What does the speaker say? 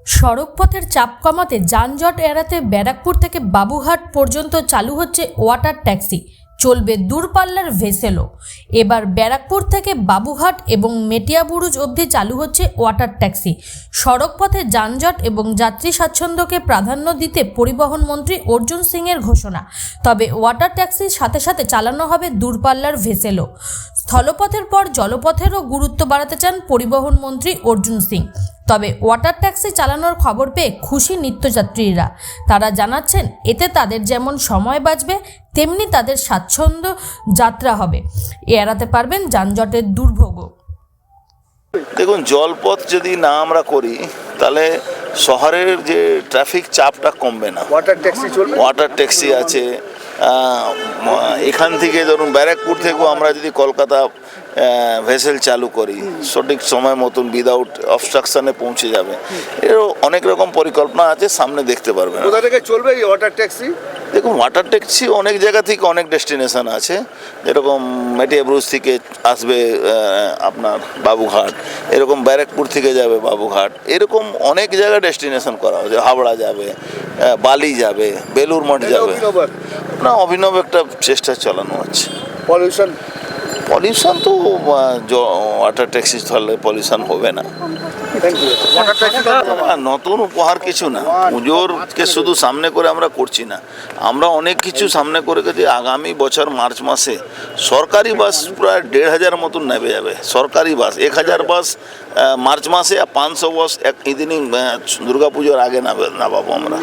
সড়ক পথের চাপ কমাতে যানজট এড়াতে ব্যারাকপুর থেকে বাবুঘাট পর্যন্ত চালু হচ্ছে ওয়াটার ট্যাক্সি, চলবে দূরপাল্লার ভেসেলও। এবার ব্যারাকপুর থেকে বাবুঘাট এবং মেটিয়াবুরুজ অবধি চালু হচ্ছে ওয়াটার ট্যাক্সি। সড়ক পথে যানজট এবং যাত্রী স্বাচ্ছন্দ্যকে প্রাধান্য দিতে পরিবহন মন্ত্রী অর্জুন সিংয়ের ঘোষণা। তবে ওয়াটার ট্যাক্সির সাথে সাথে চালানো হবে দূরপাল্লার ভেসেলও। স্থলপথের পর জলপথেরও গুরুত্ব বাড়াতে চান পরিবহন মন্ত্রী অর্জুন সিং। তবে ওয়াটার ট্যাক্সি চালানোর খবর পেয়ে খুশি নিত্যযাত্রীরা। তারা জানাচ্ছেন এতে তাদের যেমন সময় বাঁচবে, তেমনি তাদের স্বাচ্ছন্দ্য যাত্রা হবে, এড়াতে পারবেন যানজটের দুর্ভোগও। দেখুন, জলপথ যদি না আমরা করি তাহলে শহরের যে ট্রাফিক চাপটা কমবে না। ওয়াটার ট্যাক্সি চলবে, ওয়াটার ট্যাক্সি আছে। এখান থেকে ধরুন ব্যারাকপুর থেকেও আমরা যদি কলকাতা ভেসেল চালু করি সঠিক সময় মতন উইদাউট অবস্ট্রাকশনে পৌঁছে যাবে। এরও অনেক রকম পরিকল্পনা আছে, সামনে দেখতে পারবেন। কোথা থেকে চলবে এই ওয়াটার ট্যাক্সি? দেখুন, ওয়াটার ট্যাক্সি অনেক জায়গা থেকে অনেক ডেস্টিনেশন আছে, যেরকম মেটিয়াবুরুজ থেকে আসবে আপনার বাবুঘাট, এরকম ব্যারাকপুর থেকে যাবে বাবুঘাট, এরকম অনেক জায়গায় ডেস্টিনেশন করা হচ্ছে। হাওড়া যাবে, বালি যাবে, বেলুর মঠ যাবে। না, অভিনব একটা চেষ্টা চালানো হচ্ছে। পলিউশন তো ওয়াটার ট্যাক্সি চললে পলিউশন হবে না। নতুন উপহার কিছু না, পুজোরকে শুধু সামনে করে আমরা করছি না, আমরা অনেক কিছু সামনে করে গেছি। আগামী বছর মার্চ মাসে সরকারি বাস প্রায় ১,৫০০ মতন নেমে যাবে। সরকারি বাস ১,০০০ বাস মার্চ মাসে, আর ৫০০ বাস এদিনই দুর্গাপুজোর আগে নামাবো আমরা।